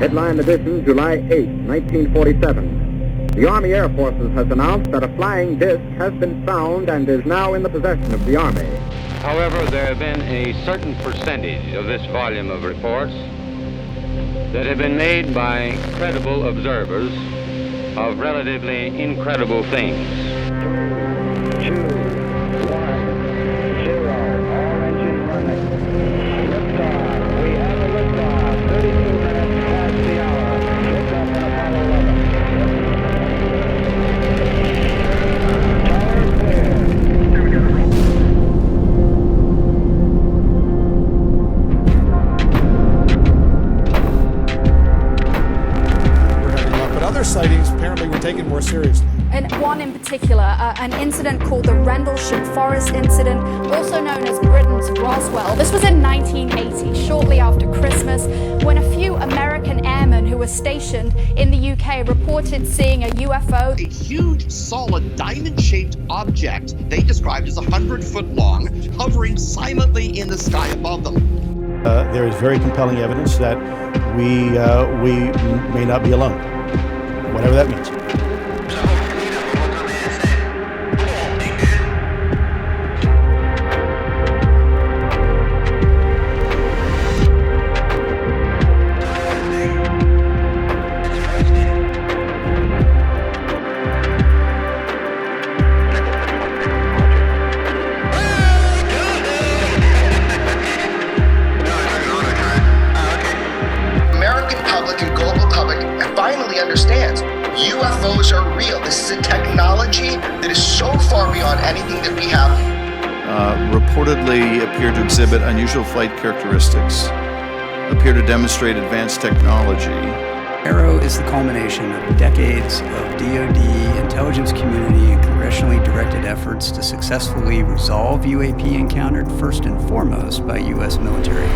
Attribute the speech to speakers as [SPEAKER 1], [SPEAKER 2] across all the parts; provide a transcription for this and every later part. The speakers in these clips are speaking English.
[SPEAKER 1] Headline edition, July 8, 1947. The Army Air Forces has announced that a flying disc has been found and is now in the possession of the Army.
[SPEAKER 2] However, there have been a certain percentage of this volume of reports that have been made by credible observers of relatively incredible things.
[SPEAKER 1] 2, 1, 0, all engine running. Liftoff. We have a liftoff. 32 minutes past the hour. Liftoff on Apollo 11. Tower clear. Here we go.
[SPEAKER 3] But other sightings apparently were taken more seriously.
[SPEAKER 4] And one in particular, an incident called the Rendlesham Forest Incident, also known as Britain's Roswell. This was in 1980, shortly after Christmas, when a few American airmen who were stationed in the UK reported seeing a UFO.
[SPEAKER 5] A huge, solid, diamond-shaped object they described as 100 foot long, hovering silently in the sky above them.
[SPEAKER 3] There is very compelling evidence that we may not be alone, whatever that means.
[SPEAKER 5] Understands UFOs are real. This is a technology that is so far beyond anything that we have.
[SPEAKER 6] Reportedly appear to exhibit unusual flight characteristics, appear to demonstrate advanced technology.
[SPEAKER 7] Arrow is the culmination of decades of DoD, intelligence community, and congressionally directed efforts to successfully resolve UAP encountered first and foremost by U.S. military.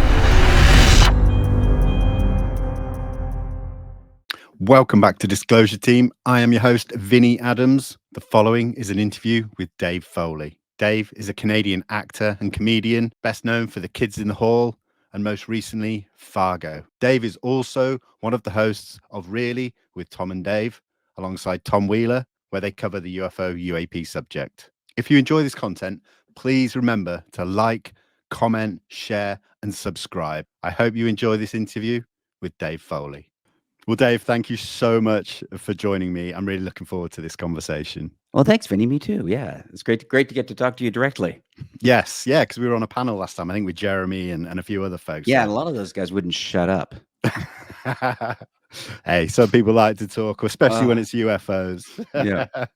[SPEAKER 8] Welcome back to Disclosure Team. I am your host, Vinny Adams. The following is an interview with Dave Foley. Dave is a Canadian actor and comedian, best known for The Kids in the Hall and most recently, Fargo. Dave is also one of the hosts of Really with Tom and Dave, alongside Tom Wheeler, where they cover the UFO UAP subject. If you enjoy this content, please remember to like, comment, share, and subscribe. I hope you enjoy this interview with Dave Foley. Well, Dave, thank you so much for joining me. I'm really looking forward to this conversation.
[SPEAKER 9] Well, thanks, Vinny. Me too. Yeah, it's great to get to talk to you directly.
[SPEAKER 8] Yes, yeah, because we were on a panel last time, I think with Jeremy and a few other folks.
[SPEAKER 9] Yeah, and a lot of those guys wouldn't shut up.
[SPEAKER 8] Hey, some people like to talk, especially when it's UFOs.
[SPEAKER 9] Yeah.
[SPEAKER 8] Well,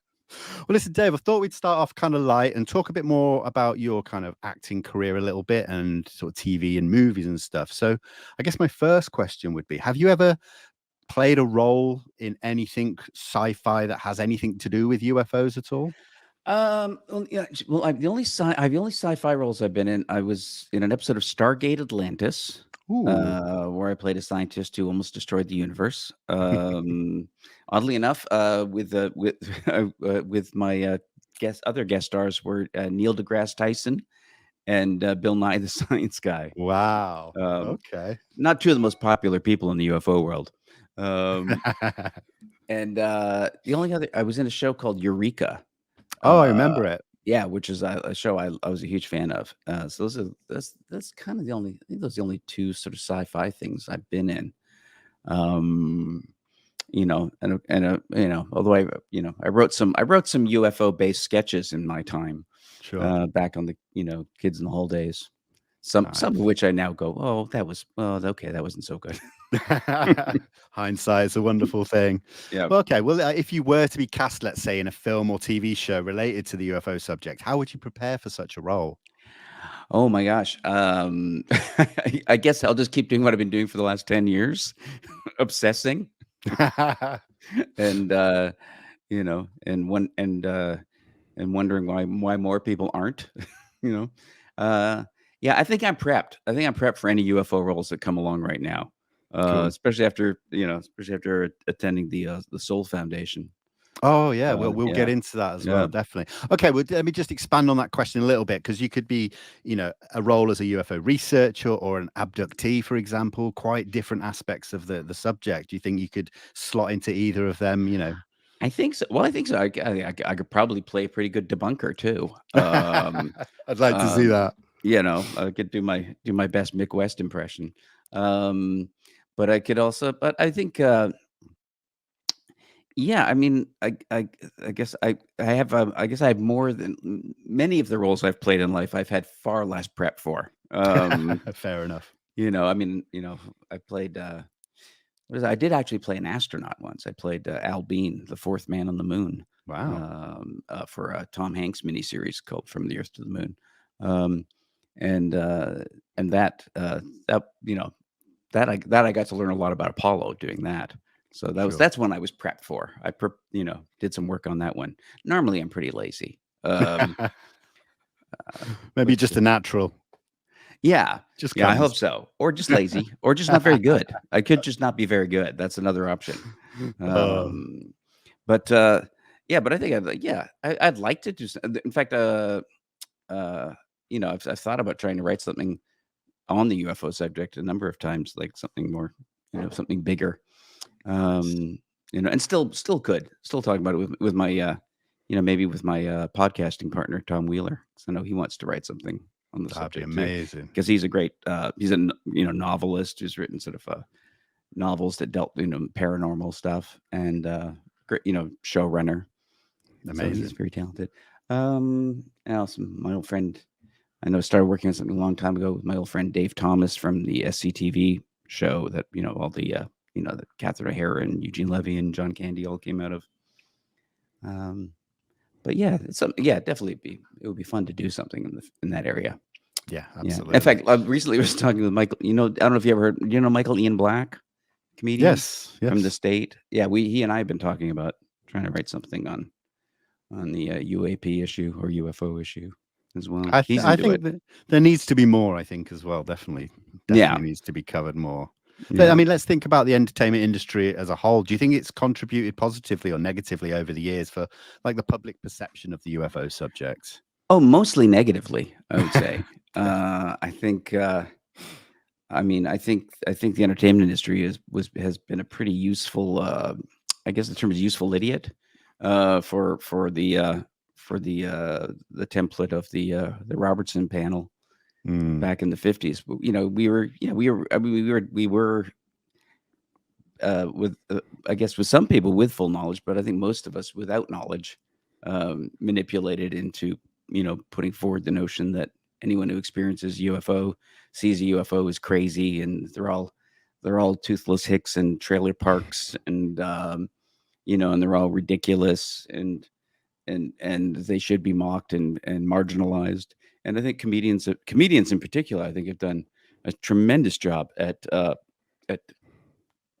[SPEAKER 8] listen, Dave, I thought we'd start off kind of light and talk a bit more about your kind of acting career a little bit and sort of TV and movies and stuff. So I guess my first question would be, have you ever played a role in anything sci-fi that has anything to do with UFOs at all?
[SPEAKER 9] Well, yeah. Well, the only sci-fi roles I've been in, I was in an episode of Stargate Atlantis, where I played a scientist who almost destroyed the universe. Oddly enough, with my other guest stars were Neil deGrasse Tyson and Bill Nye the Science Guy.
[SPEAKER 8] Wow. Okay.
[SPEAKER 9] Not two of the most popular people in the UFO world. And the only other, I was in a show called Eureka.
[SPEAKER 8] Oh, I remember it.
[SPEAKER 9] Yeah, which is a show I was a huge fan of. So that's kind of the only, I think those are the only two sort of sci-fi things I've been in. Although I wrote some UFO based sketches in my time.
[SPEAKER 8] Sure.
[SPEAKER 9] Back on the Kids in the Hall days. Some of which I now go, that wasn't so good.
[SPEAKER 8] Hindsight is a wonderful thing.
[SPEAKER 9] Yeah.
[SPEAKER 8] Well, okay. Well, if you were to be cast, let's say, in a film or TV show related to the UFO subject, how would you prepare for such a role?
[SPEAKER 9] Oh my gosh. I guess I'll just keep doing what I've been doing for the last 10 years, obsessing. And wondering why more people aren't, yeah, I think I'm prepped. I think I'm prepped for any UFO roles that come along right now.
[SPEAKER 8] Cool.
[SPEAKER 9] Especially after attending the Soul Foundation.
[SPEAKER 8] Oh yeah, we'll get
[SPEAKER 9] Yeah,
[SPEAKER 8] into that as
[SPEAKER 9] yeah.
[SPEAKER 8] well, definitely. Okay, well, let me just expand on that question a little bit, because you could be, a role as a UFO researcher or an abductee, for example, quite different aspects of the subject. Do you think you could slot into either of them?
[SPEAKER 9] I think so. Well, I think so. I could probably play a pretty good debunker too.
[SPEAKER 8] I'd like to see
[SPEAKER 9] Um,
[SPEAKER 8] that.
[SPEAKER 9] I could do my best Mick West impression. Um, but I could also, but I think, yeah, I mean, I guess I have, I guess I have more than many of the roles I've played in life. I've had far less prep for.
[SPEAKER 8] Fair enough.
[SPEAKER 9] I mean, I played. I did actually play an astronaut once. I played Al Bean, the fourth man on the moon,
[SPEAKER 8] Wow.
[SPEAKER 9] for a Tom Hanks miniseries called From the Earth to the Moon, um, and that that I got to learn a lot about Apollo doing that. So
[SPEAKER 8] Sure.
[SPEAKER 9] that's one I was prepped for. Did some work on that one. Normally, I'm pretty lazy.
[SPEAKER 8] Maybe just a natural.
[SPEAKER 9] Yeah.
[SPEAKER 8] Just
[SPEAKER 9] Yeah, I hope
[SPEAKER 8] comes.
[SPEAKER 9] so. Or just lazy, or just not very good. I could just not be very good. That's another option.
[SPEAKER 8] Oh,
[SPEAKER 9] But yeah, but I think I'd like to do. In fact, I've thought about trying to write something on the UFO subject a number of times, like something more, something bigger. And still could still talking about it with my maybe with my podcasting partner Tom Wheeler. So I know he wants to write something on the
[SPEAKER 8] that'd be
[SPEAKER 9] subject too,
[SPEAKER 8] amazing.
[SPEAKER 9] because he's a great he's a novelist who's written sort of novels that dealt paranormal stuff, and great showrunner. So he's
[SPEAKER 8] Amazing.
[SPEAKER 9] very talented. And also my old friend, I know, started working on something a long time ago with my old friend Dave Thomas from the SCTV show that all the that Catherine O'Hara and Eugene Levy and John Candy all came out of. But yeah, definitely it would be fun to do something in that area.
[SPEAKER 8] Yeah,
[SPEAKER 9] Yeah.
[SPEAKER 8] absolutely.
[SPEAKER 9] In fact, I recently was talking with Michael. I don't know if you ever heard. Michael Ian Black, comedian
[SPEAKER 8] Yes,
[SPEAKER 9] from the
[SPEAKER 8] yes.
[SPEAKER 9] state. Yeah, he and I have been talking about trying to write something on the UAP issue or UFO issue as well. He's
[SPEAKER 8] I
[SPEAKER 9] into
[SPEAKER 8] think
[SPEAKER 9] it.
[SPEAKER 8] that there needs to be more, I think, as well. Definitely
[SPEAKER 9] Yeah.
[SPEAKER 8] needs to be covered more. But
[SPEAKER 9] Yeah.
[SPEAKER 8] I mean, let's think about the entertainment industry as a whole. Do you think it's contributed positively or negatively over the years for like the public perception of the UFO subject?
[SPEAKER 9] Oh, mostly negatively, I would say. I think. I mean, I think the entertainment industry has been a pretty useful. I guess the term is useful idiot for the template of the Robertson panel back in the 50s. We were with I guess with some people with full knowledge, but I think most of us without knowledge, manipulated into putting forward the notion that anyone who experiences UFO sees a UFO is crazy, and they're all toothless hicks in trailer parks, and and they're all ridiculous, and they should be mocked and marginalized. And I think comedians in particular, I think, have done a tremendous job at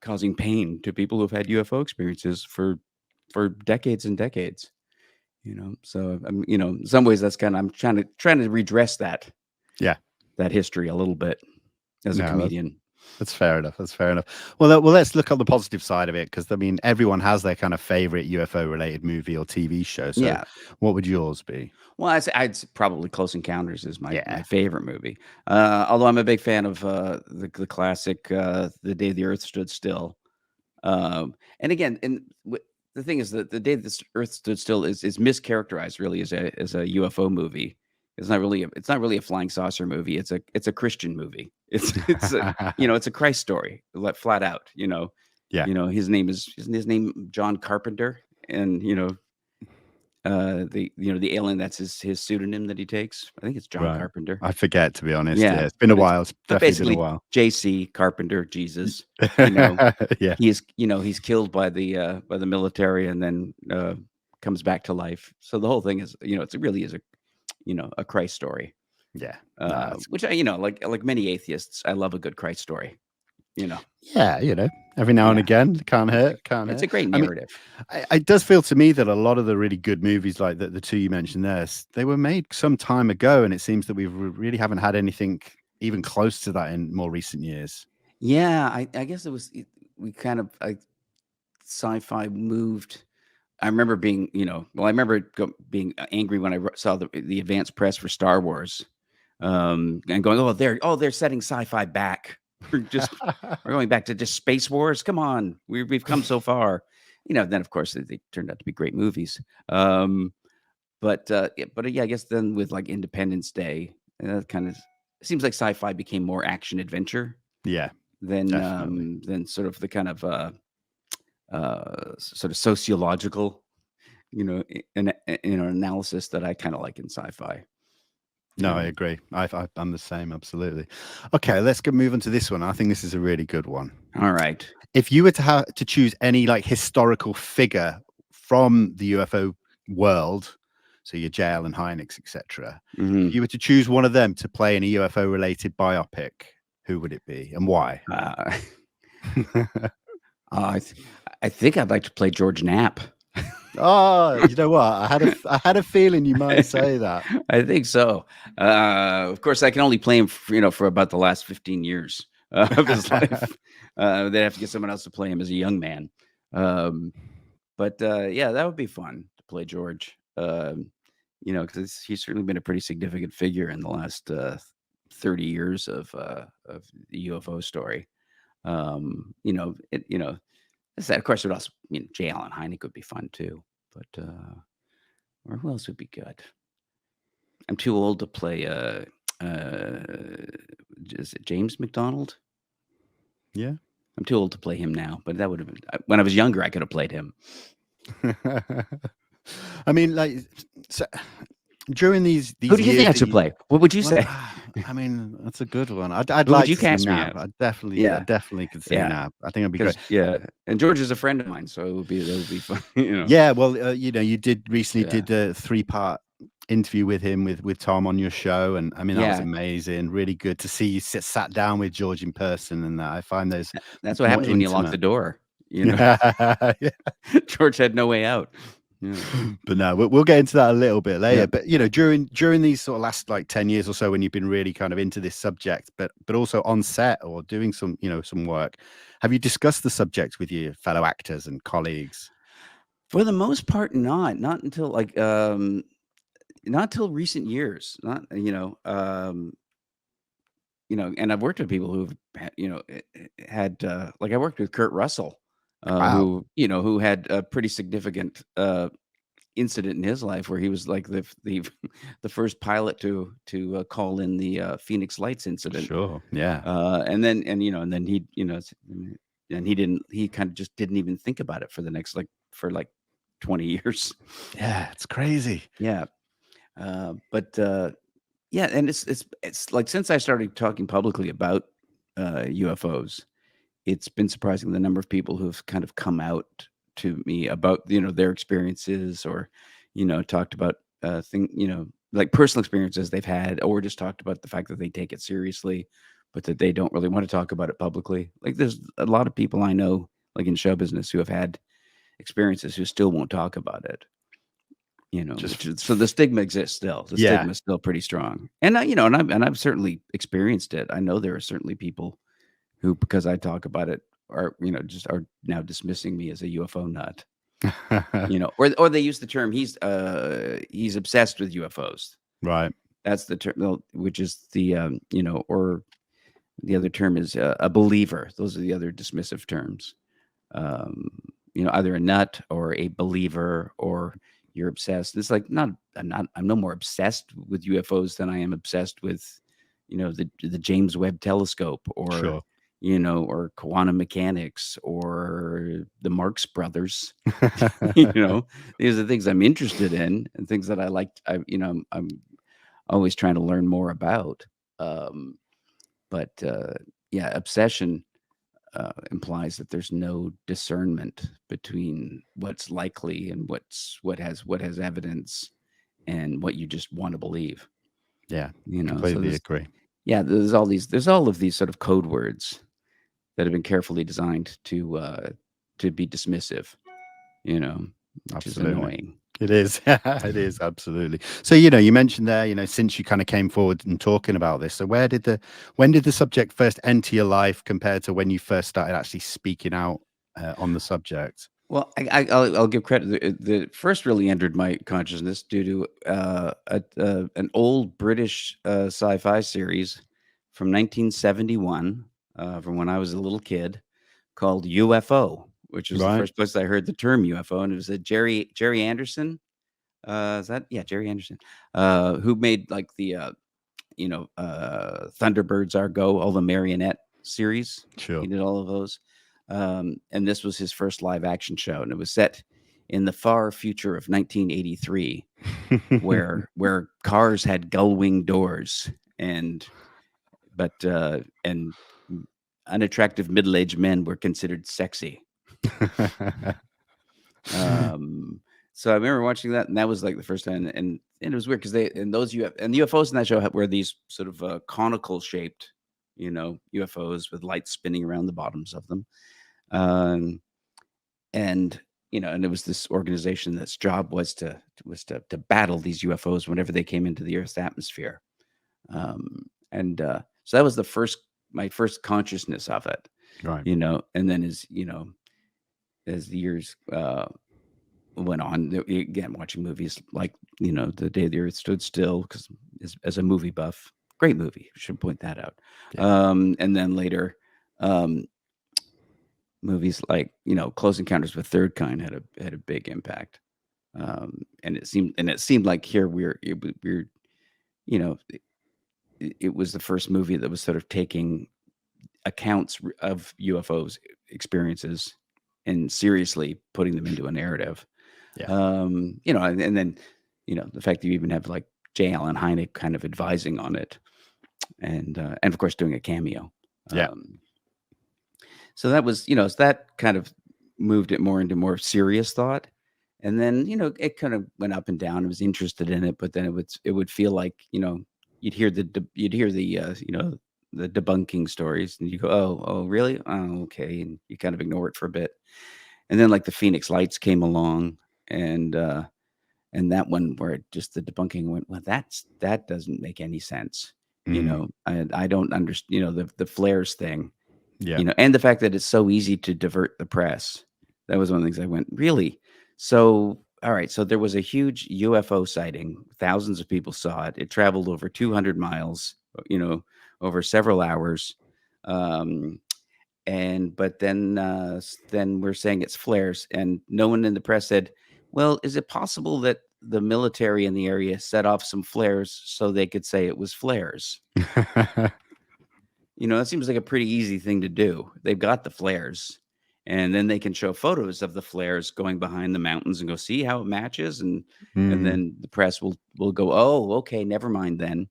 [SPEAKER 9] causing pain to people who've had UFO experiences for decades and decades. So in some ways that's I'm trying to redress that history a little bit as a comedian.
[SPEAKER 8] That's fair enough. That's fair enough. Well, let's look on the positive side of it, because I mean, everyone has their kind of favorite UFO related movie or TV show. So
[SPEAKER 9] Yeah.
[SPEAKER 8] what would yours be?
[SPEAKER 9] Well, I'd say probably Close Encounters is my favorite movie. Although I'm a big fan of the classic The Day the Earth Stood Still. And again, the thing is that The Day the Earth Stood Still is mischaracterized really as a UFO movie. It's not really a flying saucer movie. It's a Christian movie. It's it's a Christ story, flat out.
[SPEAKER 8] Yeah.
[SPEAKER 9] His name John Carpenter, and the alien, that's his pseudonym that he takes. I think it's John Carpenter.
[SPEAKER 8] I forget, to be honest.
[SPEAKER 9] Yeah.
[SPEAKER 8] It's been a while. It's
[SPEAKER 9] But
[SPEAKER 8] definitely been
[SPEAKER 9] basically,
[SPEAKER 8] a while.
[SPEAKER 9] J.C. Carpenter, Jesus.
[SPEAKER 8] Yeah.
[SPEAKER 9] He's killed by the military, and then comes back to life. So the whole thing is, it really is a Christ story.
[SPEAKER 8] Yeah.
[SPEAKER 9] Which I, like many atheists, I love a good Christ story.
[SPEAKER 8] Yeah, every now and again, can't hurt.
[SPEAKER 9] It's a great narrative.
[SPEAKER 8] It does feel to me that a lot of the really good movies, like the two you mentioned there, they were made some time ago, and it seems that we really haven't had anything even close to that in more recent years.
[SPEAKER 9] Yeah, I guess we kind of sci-fi moved I remember being, being angry when I saw the advance press for Star Wars, and going, they're setting sci-fi back. We're going back to just Space Wars. Come on, we've come so far. Then of course they turned out to be great movies. But I guess then with like Independence Day, kind of seems like sci-fi became more action adventure.
[SPEAKER 8] Yeah,
[SPEAKER 9] than sort of the kind of sort of sociological, analysis that I kind of like in sci-fi.
[SPEAKER 8] No, I agree. I'm the same. Absolutely. Okay, let's move on to this one. I think this is a really good one.
[SPEAKER 9] All right.
[SPEAKER 8] If you were to choose any like historical figure from the UFO world, so your J. Allen Hyneks, etc., if you were to choose one of them to play in a UFO related biopic, who would it be and why?
[SPEAKER 9] I think I'd like to play George Knapp.
[SPEAKER 8] Oh, you know what? I had a feeling you might say that.
[SPEAKER 9] I think so. Of course, I can only play him, for about the last 15 years of his life. They'd have to get someone else to play him as a young man. But that would be fun to play George. Because he's certainly been a pretty significant figure in the last 30 years of the UFO story. Of course, it also, J. Allen Hynek would be fun too, but or who else would be good? I'm too old to play. Is it James McDonald?
[SPEAKER 8] Yeah,
[SPEAKER 9] I'm too old to play him now, but that would have been when I was younger. I could have played him.
[SPEAKER 8] I mean, so during these
[SPEAKER 9] who do you think I should play? What would you say?
[SPEAKER 8] I mean, that's a good one. I'd
[SPEAKER 9] Who
[SPEAKER 8] like
[SPEAKER 9] would you
[SPEAKER 8] to
[SPEAKER 9] cast
[SPEAKER 8] see
[SPEAKER 9] me
[SPEAKER 8] Nab.
[SPEAKER 9] as?
[SPEAKER 8] I definitely could see Nab. I think it'd be great.
[SPEAKER 9] Yeah, and George is a friend of mine, so that would be fun.
[SPEAKER 8] Yeah, well, you did recently did a 3-part interview with him with Tom on your show, and I mean that was amazing. Really good to see you sat down with George in person, and I find those.
[SPEAKER 9] That's what happens when you lock the door. George had no way out. Yeah.
[SPEAKER 8] But no, we'll get into that a little bit later. Yeah. But during these sort of last like 10 years or so, when you've been really kind of into this subject, but also on set or doing some work, have you discussed the subject with your fellow actors and colleagues?
[SPEAKER 9] For the most part, not until not till recent years. And I've worked with people who've had I worked with Kurt Russell.
[SPEAKER 8] Wow.
[SPEAKER 9] Who had a pretty significant incident in his life where he was like the first pilot to call in the Phoenix Lights incident.
[SPEAKER 8] Sure. Yeah.
[SPEAKER 9] And then he kind of just didn't even think about it for the next 20 years.
[SPEAKER 8] Yeah, it's crazy.
[SPEAKER 9] Yeah. And it's like since I started talking publicly about UFOs, it's been surprising the number of people who've kind of come out to me about their experiences or talked about like personal experiences they've had, or just talked about the fact that they take it seriously but that they don't really want to talk about it publicly. Like there's a lot of people I know like in show business who have had experiences who still won't talk about it. So the stigma exists still. The stigma is still pretty strong. And I've certainly experienced it. I know there are certainly people who, because I talk about it, are are now dismissing me as a UFO nut. Or they use the term he's obsessed with UFOs.
[SPEAKER 8] Right.
[SPEAKER 9] That's the term, which is the or the other term is a believer. Those are the other dismissive terms. Either a nut or a believer or you're obsessed. It's like I'm no more obsessed with UFOs than I am obsessed with the James Webb Telescope or
[SPEAKER 8] Sure.
[SPEAKER 9] Or quantum mechanics or the Marx Brothers. These are things I'm interested in and things that I like. I'm always trying to learn more about. Obsession implies that there's no discernment between what's likely and what has evidence and what you just want to believe.
[SPEAKER 8] Yeah, completely agree.
[SPEAKER 9] Yeah, there's all of these sort of code words that have been carefully designed to be dismissive, which is annoying.
[SPEAKER 8] It is. It is, absolutely. So, you mentioned there, since you kind of came forward and talking about this, so when did the subject first enter your life compared to when you first started actually speaking out on the subject?
[SPEAKER 9] Well, I'll give credit. The first really entered my consciousness due to an old British sci-fi series from 1971, from when I was a little kid, called UFO, which was the
[SPEAKER 8] Right.
[SPEAKER 9] first place I heard the term UFO, and it was a Jerry Anderson. Is that Jerry Anderson, who made like the Thunderbirds Are Go, all the marionette series.
[SPEAKER 8] Sure.
[SPEAKER 9] He did all of those. And this was his first live action show, and it was set in the far future of 1983, where cars had gull wing doors, and unattractive middle aged men were considered sexy. So I remember watching that, and that was like the first time, and it was weird because the UFOs in that show were these sort of conical shaped, UFOs with lights spinning around the bottoms of them, and and it was this organization that's job was to battle these UFOs whenever they came into the Earth's atmosphere, so that was my first consciousness of it,
[SPEAKER 8] Right.
[SPEAKER 9] and then as the years went on, again, watching movies like, The Day the Earth Stood Still, because as a movie buff, great movie, should point that out.
[SPEAKER 8] Yeah.
[SPEAKER 9] And then later, movies like, Close Encounters of a Third Kind had a big impact. And it seemed like here it was the first movie that was sort of taking accounts of UFOs experiences and seriously putting them into a narrative.
[SPEAKER 8] Yeah.
[SPEAKER 9] And then, the fact that you even have like J. Allen Hynek kind of advising on it, and of course doing a cameo.
[SPEAKER 8] Yeah.
[SPEAKER 9] So that was, that kind of moved it more into more serious thought. And then, it kind of went up and down. I was interested in it, but then it would feel like, you'd hear the debunking stories, and you go, oh, really? Oh, okay. And you kind of ignore it for a bit. And then like the Phoenix Lights came along, and that one where just the debunking went, well, that doesn't make any sense. I don't understand, the flares thing, and the fact that it's so easy to divert the press. That was one of the things I went, really? So, all right. So there was a huge UFO sighting. Thousands of people saw it. It traveled over 200 miles, over several hours. But then we're saying it's flares, and no one in the press said, well, is it possible that the military in the area set off some flares so they could say it was flares? It seems like a pretty easy thing to do. They've got the flares, and then they can show photos of the flares going behind the mountains and go, see how it matches. And then the press will go, oh, okay, never mind then,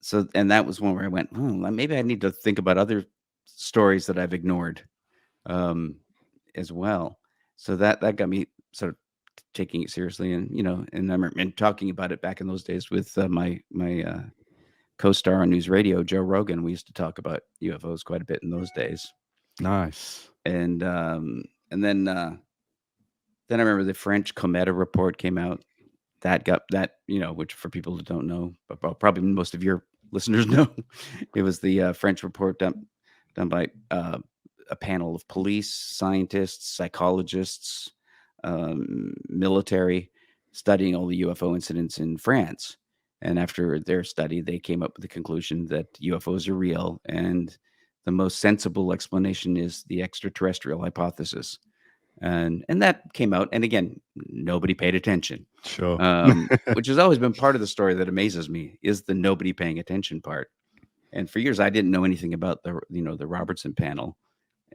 [SPEAKER 9] So, and that was one where I went, maybe I need to think about other stories that I've ignored, as well. So that got me sort of taking it seriously, and and I remember talking about it back in those days with my co-star on news radio, Joe Rogan. We used to talk about UFOs quite a bit in those days.
[SPEAKER 8] Nice.
[SPEAKER 9] And then I remember the French Cometa report came out. That got that, which for people who don't know, but probably most of your listeners know, it was the French report done by a panel of police, scientists, psychologists, military, studying all the UFO incidents in France. And after their study, they came up with the conclusion that UFOs are real, and the most sensible explanation is the extraterrestrial hypothesis. And that came out, and again, nobody paid attention.
[SPEAKER 8] Sure.
[SPEAKER 9] Which has always been part of the story that amazes me, is the nobody paying attention part. And for years, I didn't know anything about the Robertson panel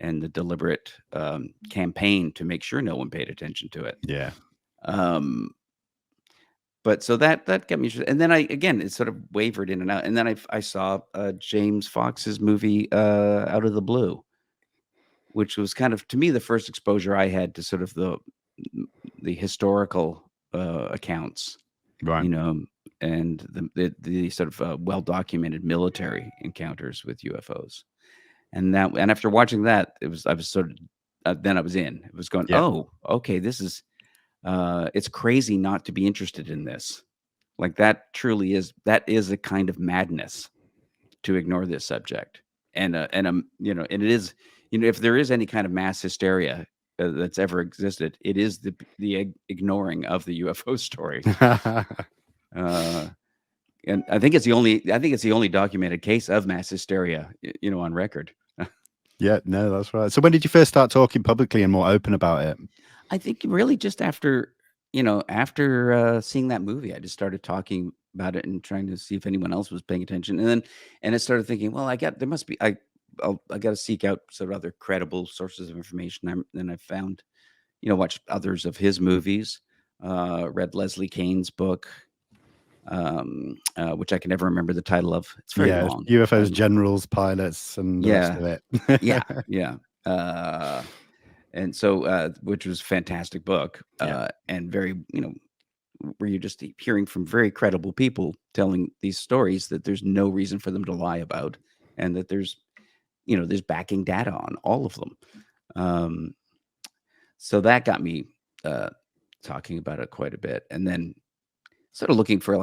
[SPEAKER 9] and the deliberate campaign to make sure no one paid attention to it.
[SPEAKER 8] Yeah.
[SPEAKER 9] But so that got me interested. And then it sort of wavered in and out. And then I saw James Fox's movie Out of the Blue, which was kind of, to me, the first exposure I had to sort of the historical accounts,
[SPEAKER 8] right?
[SPEAKER 9] And the sort of well-documented military encounters with UFOs. And after watching that, I was sort of then I was in. It was going, oh, okay, this is it's crazy not to be interested in this. Like that truly is a kind of madness to ignore this subject. and it is, if there is any kind of mass hysteria that's ever existed, it is the ignoring of the UFO story. And I think it's the only documented case of mass hysteria, on record.
[SPEAKER 8] Yeah, no, that's right. So when did you first start talking publicly and more open about it?
[SPEAKER 9] I think really just after seeing that movie, I just started talking about it and trying to see if anyone else was paying attention. And I started thinking, well, I got to seek out sort of other credible sources of information. Then I found, watched others of his movies, read Leslie Kane's book, which I can never remember the title of. It's very long.
[SPEAKER 8] UFOs, generals, pilots, and the rest of it.
[SPEAKER 9] Yeah. And so, which was a fantastic book, and very, where you're just hearing from very credible people telling these stories that there's no reason for them to lie about, and that there's backing data on all of them. So that got me talking about it quite a bit, and then sort of looking for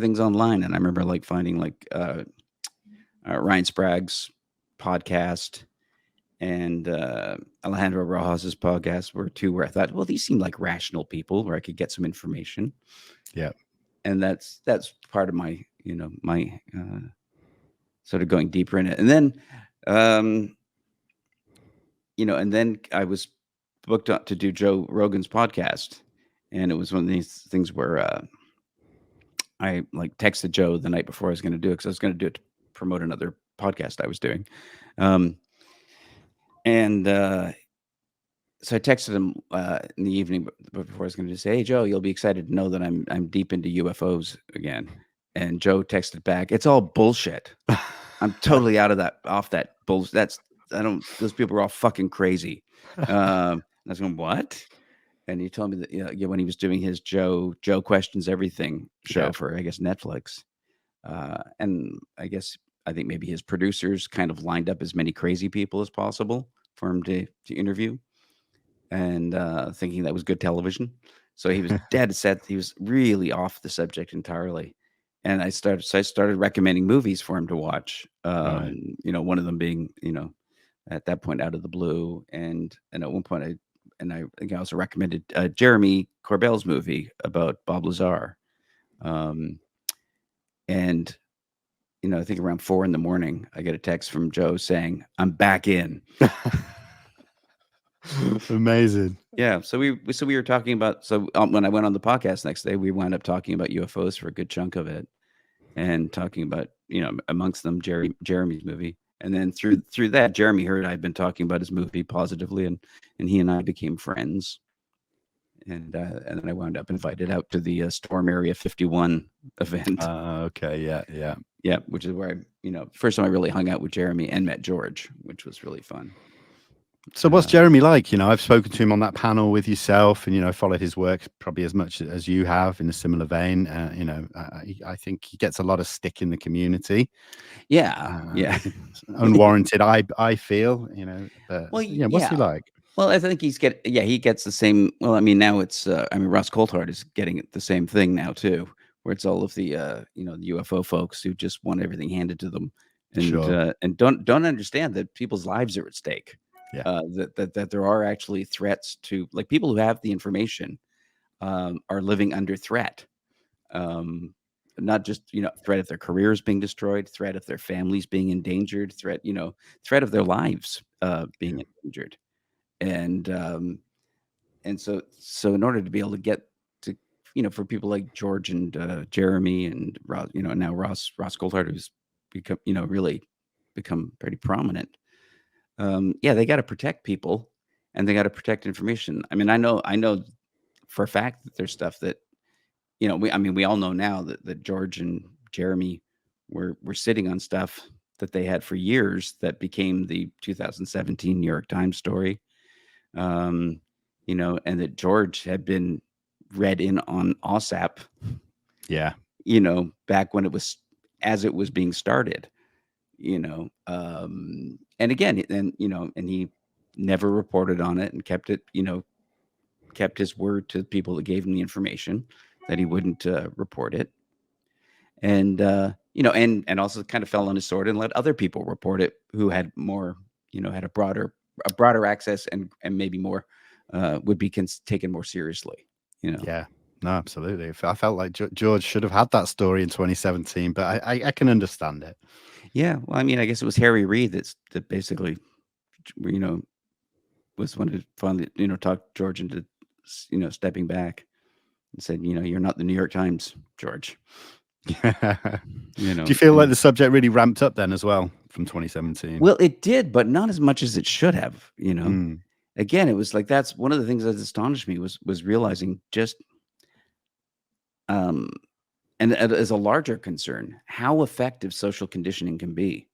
[SPEAKER 9] things online. And I remember finding Ryan Sprague's podcast and Alejandro Rojas's podcast were two where I thought, well, these seem like rational people where I could get some information.
[SPEAKER 8] Yeah.
[SPEAKER 9] And that's part of my, my sort of going deeper in it. And then, and then I was booked up to do Joe Rogan's podcast. And it was one of these things where I texted Joe the night before I was going to do it, because I was going to do it to promote another podcast I was doing. And so I texted him in the evening before I was going to say, "Hey, Joe, you'll be excited to know that I'm deep into UFOs again." And Joe texted back, "It's all bullshit. I'm totally off that bullshit. Those people are all fucking crazy." I was going, "What?" And he told me that when he was doing his Joe Questions Everything show for, I guess, Netflix, and I think maybe his producers kind of lined up as many crazy people as possible for him to interview, and thinking that was good television. So he was dead set. He was really off the subject entirely. And I started recommending movies for him to watch.
[SPEAKER 8] Right.
[SPEAKER 9] One of them being, at that point, Out of the Blue, and at one point I think I also recommended Jeremy Corbell's movie about Bob Lazar. And I think around 4 a.m, I get a text from Joe saying, "I'm back in."
[SPEAKER 8] Amazing.
[SPEAKER 9] Yeah. So we were talking about, when I went on the podcast next day, we wound up talking about UFOs for a good chunk of it, and talking about, amongst them Jeremy's movie. And then through that, Jeremy heard I'd been talking about his movie positively, and he and I became friends. And then I wound up invited out to the Storm Area 51 event.
[SPEAKER 8] Okay. Yeah.
[SPEAKER 9] Yeah, which is where first time I really hung out with Jeremy and met George, which was really fun.
[SPEAKER 8] So what's Jeremy like? I've spoken to him on that panel with yourself, and followed his work probably as much as you have in a similar vein. I think he gets a lot of stick in the community.
[SPEAKER 9] Yeah.
[SPEAKER 8] Unwarranted, I feel. But
[SPEAKER 9] Well,
[SPEAKER 8] what's he like?
[SPEAKER 9] Well, I think he gets the same. Well, I mean, now it's Ross Coulthard is getting the same thing now too, where it's all of the the UFO folks who just want everything handed to them, and
[SPEAKER 8] Sure.
[SPEAKER 9] And don't understand that people's lives are at stake.
[SPEAKER 8] Yeah.
[SPEAKER 9] That there are actually threats to, people who have the information are living under threat. Not just threat of their careers being destroyed, threat of their families being endangered, threat of their lives being endangered. And so in order to be able to get to, for people like George and Jeremy and Ross, now Ross Coulthard, who's become, really become pretty prominent. They got to protect people, and they got to protect information. I mean, I know for a fact that there's stuff that, we all know now that George and Jeremy were sitting on stuff that they had for years that became the 2017 New York Times story. And that George had been read in on OSAP.
[SPEAKER 8] Yeah.
[SPEAKER 9] Back when it was being started. And again, and he never reported on it, and kept his word to people that gave him the information that he wouldn't report it. And and also kind of fell on his sword and let other people report it who had more, had a broader access and maybe more would be taken more seriously.
[SPEAKER 8] Yeah, no, absolutely. I felt like George should have had that story in 2017, but I can understand it.
[SPEAKER 9] Yeah, well, I mean, I guess it was Harry Reid that basically, was one who finally, talked George into, stepping back and said, you're not the New York Times, George.
[SPEAKER 8] Do you feel like the subject really ramped up then as well from 2017?
[SPEAKER 9] Well, it did, but not as much as it should have.
[SPEAKER 8] Mm.
[SPEAKER 9] Again, it was like that's one of the things that astonished me was realizing just, and as a larger concern, how effective social conditioning can be,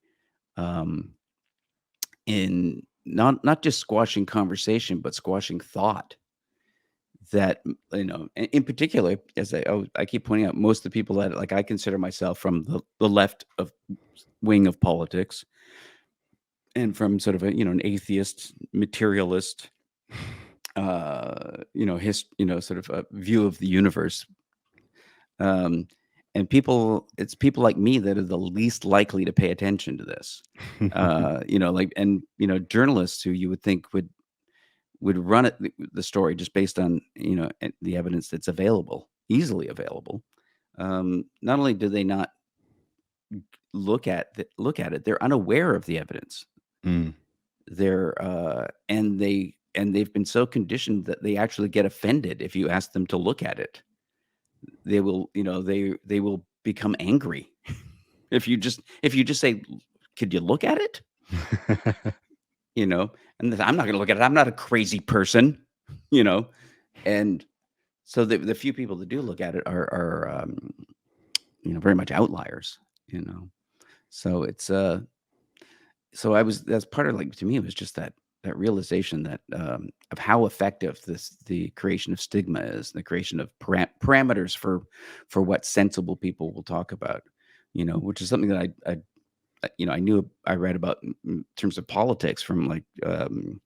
[SPEAKER 9] in not just squashing conversation, but squashing thought. That in particular, as I keep pointing out, most of the people that I consider myself from the left of wing of politics, and from sort of an atheist materialist, sort of a view of the universe. And it's people like me that are the least likely to pay attention to this. Journalists who you would think would run the story just based on the evidence that's easily available. Not only do they not look at it, they're unaware of the evidence.
[SPEAKER 8] Mm.
[SPEAKER 9] They've been so conditioned that they actually get offended if you ask them to look at it. They will they will become angry if you just say, could you look at it? And I'm not going to look at it. I'm not a crazy person, and so the few people that do look at it are very much outliers, so it's that's part of, to me, it was just that realization that of how effective the creation of stigma is, the creation of parameters for what sensible people will talk about, which is something that I read about in terms of politics from Noam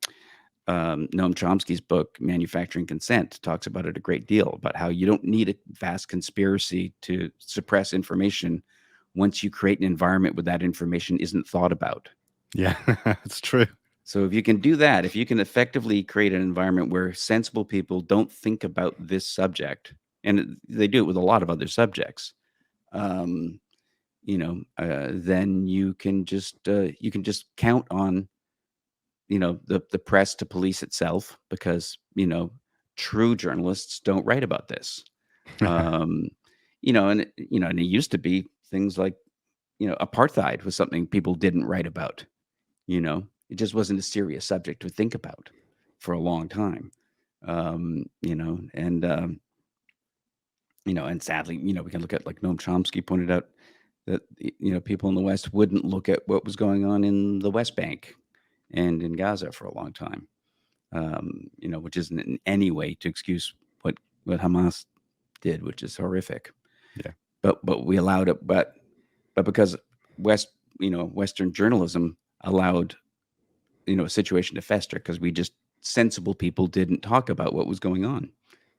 [SPEAKER 9] Chomsky's book, Manufacturing Consent, talks about it a great deal, about how you don't need a vast conspiracy to suppress information once you create an environment where that information isn't thought about.
[SPEAKER 8] Yeah, it's true.
[SPEAKER 9] So if you can do that, if you can effectively create an environment where sensible people don't think about this subject, and they do it with a lot of other subjects, then you can just count on, the press to police itself, because, true journalists don't write about this. And it used to be things like, apartheid was something people didn't write about. It just wasn't a serious subject to think about for a long time. And sadly, we can look at, like Noam Chomsky pointed out, that people in the West wouldn't look at what was going on in the West Bank and in Gaza for a long time, which isn't in any way to excuse what Hamas did, which is horrific.
[SPEAKER 8] Yeah.
[SPEAKER 9] But we allowed it, but because Western journalism allowed a situation to fester, because sensible people didn't talk about what was going on.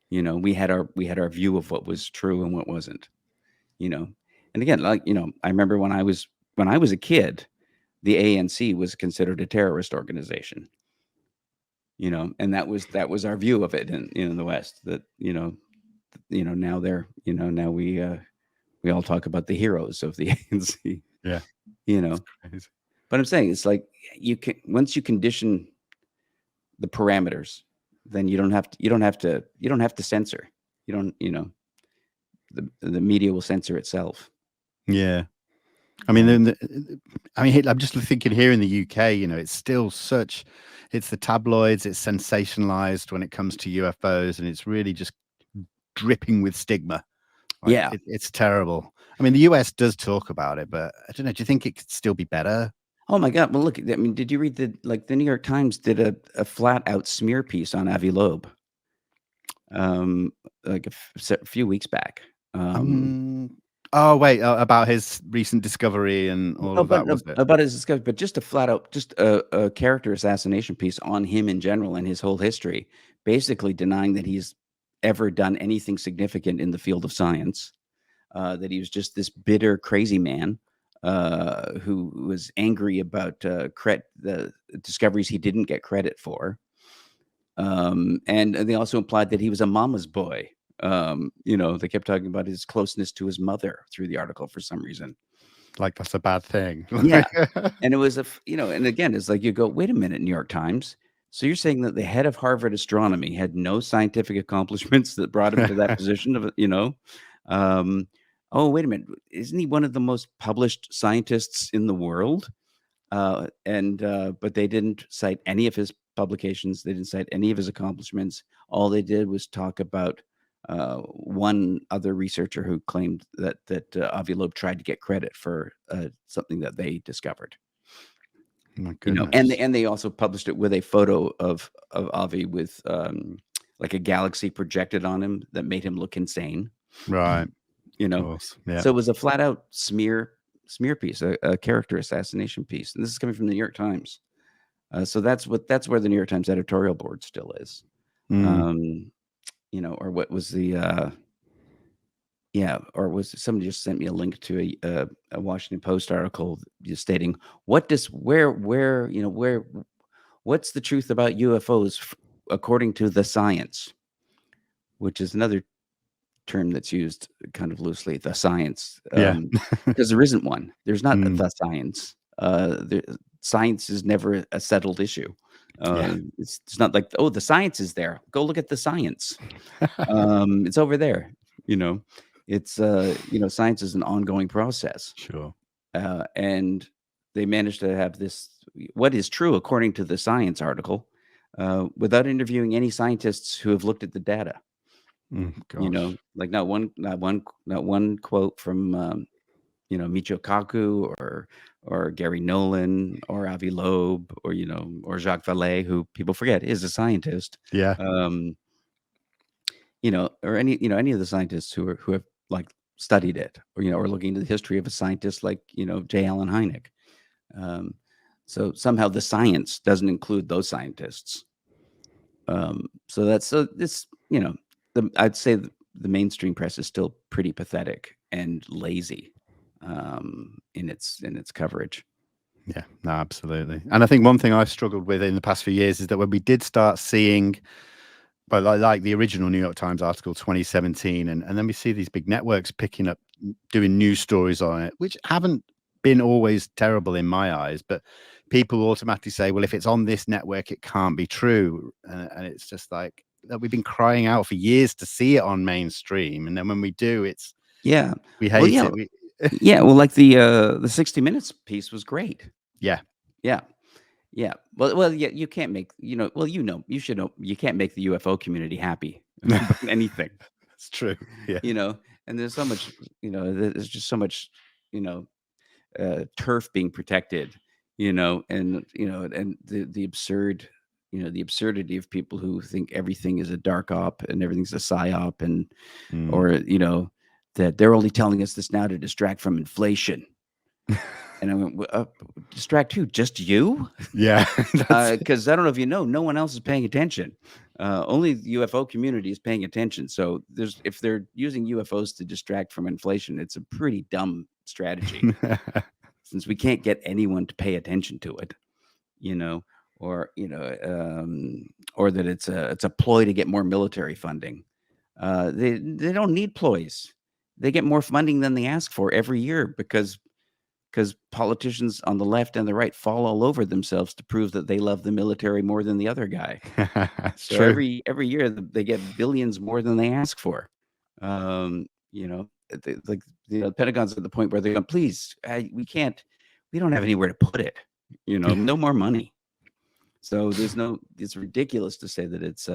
[SPEAKER 9] We had our view of what was true and what wasn't. And again, I remember when I was a kid, the ANC was considered a terrorist organization. And that was our view of it in the West. That now they're now we all talk about the heroes of the ANC.
[SPEAKER 8] Yeah,
[SPEAKER 9] But I'm saying it's like once you condition the parameters, then you don't have to censor. The media will censor itself.
[SPEAKER 8] Yeah. I mean, I'm just thinking here in the UK, it's still it's the tabloids, it's sensationalized when it comes to UFOs, and it's really just dripping with stigma.
[SPEAKER 9] Yeah.
[SPEAKER 8] It's terrible. I mean, the US does talk about it, but I don't know. Do you think it could still be better?
[SPEAKER 9] Oh my God. Well, look, I mean, did you read the New York Times did a flat out smear piece on Avi Loeb, like a few weeks back.
[SPEAKER 8] Oh wait, about his recent discovery and all of that, was it?
[SPEAKER 9] About his discovery, but just a flat out, just a character assassination piece on him in general and his whole history, basically denying that he's ever done anything significant in the field of science, that he was just this bitter, crazy man who was angry about the discoveries he didn't get credit for. And they also implied that he was a mama's boy. They kept talking about his closeness to his mother through the article for some reason.
[SPEAKER 8] Like that's a bad thing.
[SPEAKER 9] Yeah. And it was and again, it's like you go, wait a minute, New York Times. So you're saying that the head of Harvard astronomy had no scientific accomplishments that brought him to that position of, oh, wait a minute. Isn't he one of the most published scientists in the world? But they didn't cite any of his publications. They didn't cite any of his accomplishments. All they did was talk about one other researcher who claimed that Avi Loeb tried to get credit for something that they discovered.
[SPEAKER 8] My goodness.
[SPEAKER 9] And they also published it with a photo of Avi with like a galaxy projected on him that made him look insane.
[SPEAKER 8] Right.
[SPEAKER 9] Yeah. So it was a flat out smear piece, a character assassination piece. And this is coming from the New York Times. So that's where the New York Times editorial board still is. Or what was the or was somebody just sent me a link to a Washington Post article just stating what's the truth about UFOs according to the science, which is another term that's used kind of loosely, the science, because there isn't one. There's not the science. Science is never a settled issue. It's not like, oh, the science is there. Go look at the science. It's over there. It's science is an ongoing process.
[SPEAKER 8] Sure.
[SPEAKER 9] And they managed to have this, what is true according to the science article, without interviewing any scientists who have looked at the data. Like not one quote from Michio Kaku or Gary Nolan or Avi Loeb or Jacques Vallée, who people forget is a scientist.
[SPEAKER 8] Yeah.
[SPEAKER 9] Or any of the scientists who have like studied it, or looking into the history of a scientist like J. Allen Hynek. So somehow the science doesn't include those scientists. I'd say the mainstream press is still pretty pathetic and lazy in its coverage.
[SPEAKER 8] Yeah, no, absolutely. And I think one thing I've struggled with in the past few years is that when we did start seeing, but like the original New York Times article 2017, and then we see these big networks picking up, doing news stories on it, which haven't been always terrible in my eyes, but people automatically say, well, if it's on this network, it can't be true. And it's just like that we've been crying out for years to see it on mainstream. And then when we do, we hate it.
[SPEAKER 9] Well, like the 60 Minutes piece was great.
[SPEAKER 8] Yeah.
[SPEAKER 9] Well, you can't make, you should know, you can't make the UFO community happy about anything.
[SPEAKER 8] It's true. Yeah.
[SPEAKER 9] And there's so much, there's just so much, turf being protected, and the absurd, the absurdity of people who think everything is a dark op and everything's a psyop or, that they're only telling us this now to distract from inflation. And I went, distract who? Just you?
[SPEAKER 8] Yeah.
[SPEAKER 9] Because I don't know if no one else is paying attention. Only the UFO community is paying attention. So if they're using UFOs to distract from inflation, it's a pretty dumb strategy. Since we can't get anyone to pay attention to it, or that it's a ploy to get more military funding. They don't need ploys. They get more funding than they ask for every year because politicians on the left and the right fall all over themselves to prove that they love the military more than the other guy. So
[SPEAKER 8] true.
[SPEAKER 9] every year they get billions more than they ask for. The Pentagon's at the point where they're going, please, we don't have anywhere to put it. No more money. So it's ridiculous to say that it's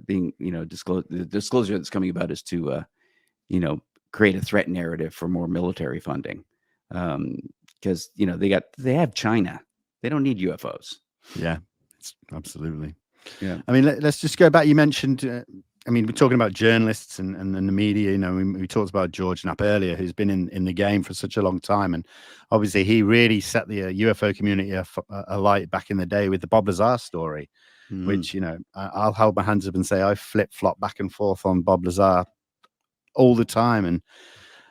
[SPEAKER 9] being disclosed. The disclosure that's coming about is to create a threat narrative for more military funding, because they have China. They don't need UFOs.
[SPEAKER 8] Yeah, absolutely.
[SPEAKER 9] Yeah.
[SPEAKER 8] I mean, let's just go back. You mentioned, we're talking about journalists and the media. We talked about George Knapp earlier, who's been in the game for such a long time, and obviously he really set the UFO community alight back in the day with the Bob Lazar story, which I'll hold my hands up and say I flip-flop back and forth on Bob Lazar all the time. And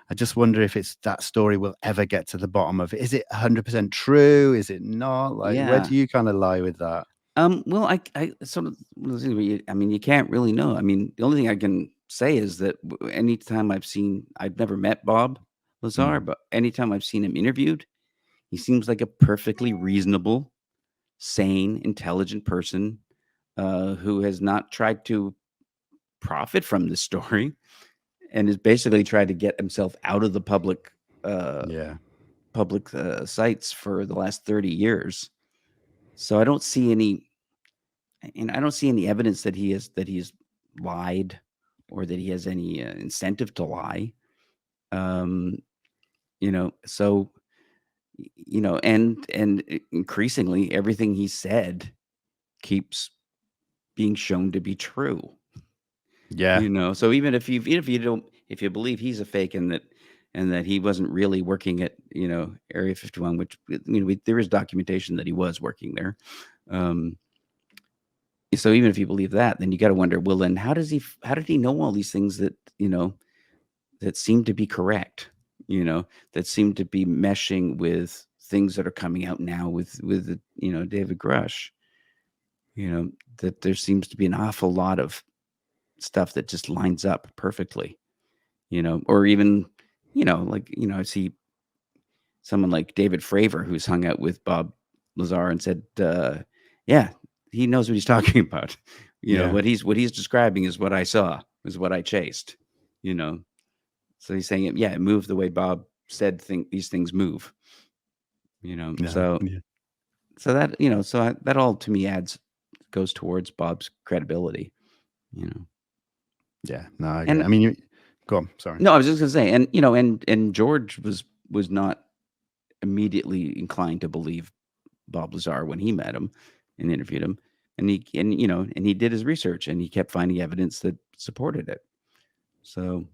[SPEAKER 8] I just wonder if it's that story will ever get to the bottom of it. Is it 100% true? Is it not? Like, where
[SPEAKER 9] Yeah.
[SPEAKER 8] do you kind of lie with that?
[SPEAKER 9] Well, I sort of, one of those things where I mean, you can't really know. I mean, the only thing I can say is that anytime I've never met Bob Lazar, but anytime I've seen him interviewed, he seems like a perfectly reasonable, sane, intelligent person who has not tried to profit from this story and has basically tried to get himself out of the public sites for the last 30 years. So I don't see any evidence that he has lied or that he has any incentive to lie. So and increasingly everything he said keeps being shown to be true.
[SPEAKER 8] Yeah.
[SPEAKER 9] So even if you believe he's a fake and that he wasn't really working at Area 51, which there is documentation that he was working there. So even if you believe that, then you got to wonder, well, then how did he know all these things that that seem to be correct, that seem to be meshing with things that are coming out now with David Grush, that there seems to be an awful lot of stuff that just lines up perfectly, or even, I see someone like David Fravor who's hung out with Bob Lazar and said, yeah, he knows what he's talking about. What he's describing is what I saw, is what I chased, So he's saying, it moved the way Bob said these things move, so that, that all to me goes towards Bob's credibility,
[SPEAKER 8] Yeah, no, I agree. I mean, go on. Sorry.
[SPEAKER 9] No, I was just gonna say, and George was not immediately inclined to believe Bob Lazar when he met him and interviewed him, and he did his research and he kept finding evidence that supported it. So,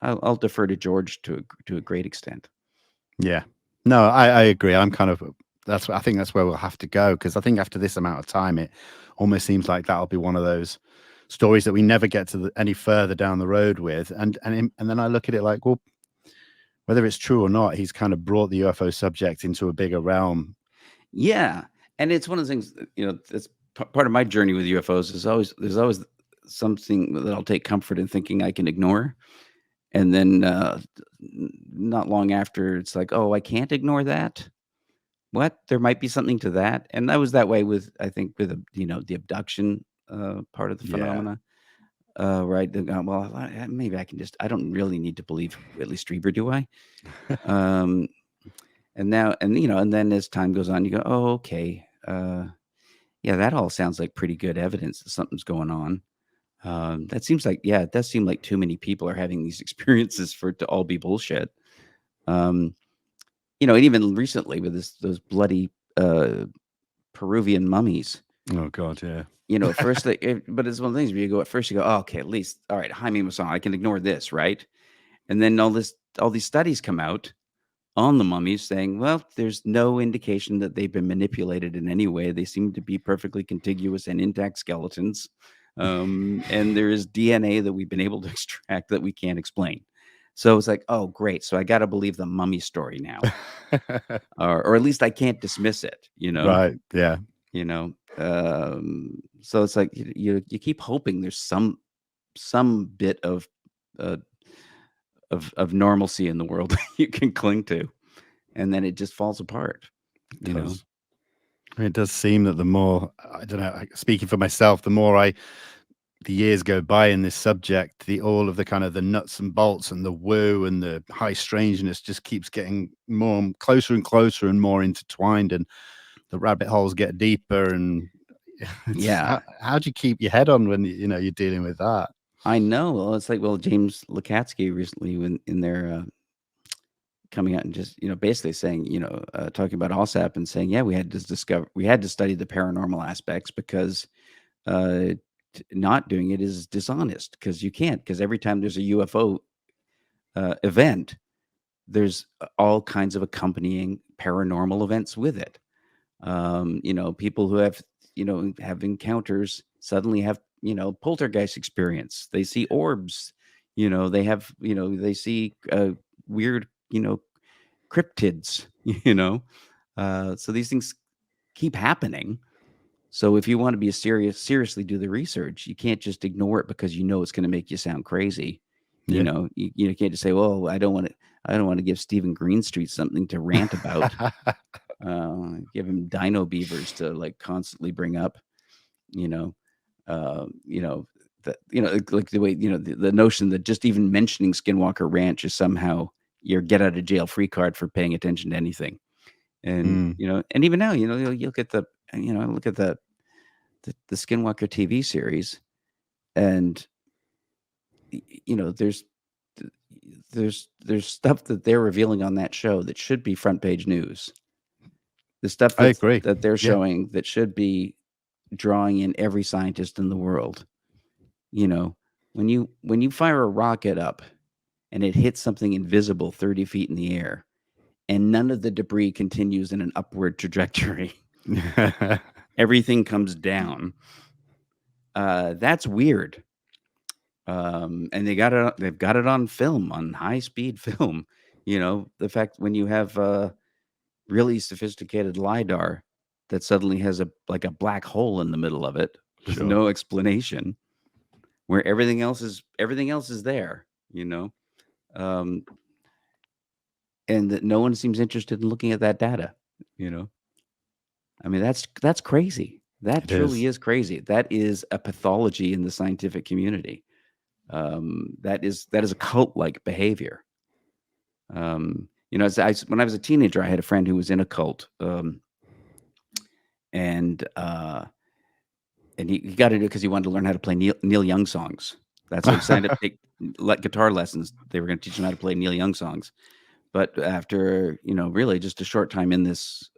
[SPEAKER 9] I'll defer to George to a great extent.
[SPEAKER 8] Yeah, no, I agree. I think that's where we'll have to go, because I think after this amount of time, it almost seems like that'll be one of those stories that we never get to any further down the road with. And then I look at it like, well, whether it's true or not, he's kind of brought the UFO subject into a bigger realm.
[SPEAKER 9] Yeah, and it's one of the things, that's part of my journey with UFOs. There's always something that I'll take comfort in thinking I can ignore, and then not long after, it's like, oh, I can't ignore that. What? There might be something to that, and I was that way with the abduction part of the phenomena. Right? Well, maybe I can I don't really need to believe Whitley Strieber, do I? And then as time goes on, you go, oh, okay, yeah, that all sounds like pretty good evidence that something's going on. That seems like, it does seem like too many people are having these experiences for it to all be bullshit. And even recently with those bloody Peruvian mummies.
[SPEAKER 8] Oh God, yeah.
[SPEAKER 9] At first, but it's one of the things where you go, at first you go, oh, okay, at least, all right, Jaime Maussan, I can ignore this, right? And then all these studies come out on the mummies saying, well, there's no indication that they've been manipulated in any way. They seem to be perfectly contiguous and intact skeletons. And there is DNA that we've been able to extract that we can't explain. So it's like, oh, great. So I got to believe the mummy story now, or at least I can't dismiss it,
[SPEAKER 8] Right. Yeah.
[SPEAKER 9] So it's like you keep hoping there's some bit of normalcy in the world that you can cling to, and then it just falls apart.
[SPEAKER 8] It does seem that the more, I don't know, speaking for myself, the years go by in this subject, all of the kind of the nuts and bolts and the woo and the high strangeness just keeps getting more closer and closer and more intertwined, and the rabbit holes get deeper. And how do you keep your head on when you're dealing with that?
[SPEAKER 9] I know. Well, it's like, James Lukatsky recently, when in their coming out and just basically saying, talking about OSAP and saying, we had to study the paranormal aspects because not doing it is dishonest, because you can't, because every time there's a UFO event, there's all kinds of accompanying paranormal events with it. People who have encounters suddenly have poltergeist experience. They see orbs, They have, they see weird, cryptids, so these things keep happening. So if you want to be seriously do the research, you can't just ignore it because it's going to make you sound crazy.
[SPEAKER 8] Yeah.
[SPEAKER 9] You can't just say, "Well, I don't want to give Stephen Greenstreet something to rant about." Give him dino beavers to like constantly bring up. You know, you know like the way the notion that just even mentioning Skinwalker Ranch is somehow your get out of jail free card for paying attention to anything. And
[SPEAKER 8] Mm.
[SPEAKER 9] and even now, you look at the Skinwalker TV series, and there's there's stuff that they're revealing on that show that should be front page news. The stuff
[SPEAKER 8] I agree.
[SPEAKER 9] that they're
[SPEAKER 8] Yeah.
[SPEAKER 9] showing that should be drawing in every scientist in the world. When you fire a rocket up and it hits something invisible 30 feet in the air, and none of the debris continues in an upward trajectory, everything comes down. That's weird. And they've got it on film, on high speed film. The fact when you have really sophisticated LiDAR that suddenly has a black hole in the middle of it with
[SPEAKER 8] Sure.
[SPEAKER 9] no explanation, where everything else is there, and that no one seems interested in looking at that data. I mean, that's crazy. That
[SPEAKER 8] It
[SPEAKER 9] truly
[SPEAKER 8] is.
[SPEAKER 9] is crazy. That is a pathology in the scientific community. That is a cult-like behavior. When I was a teenager, I had a friend who was in a cult, and he got into it because he wanted to learn how to play Neil Young songs. That's how he signed up to take guitar lessons. They were going to teach him how to play Neil Young songs. But after really just a short time in this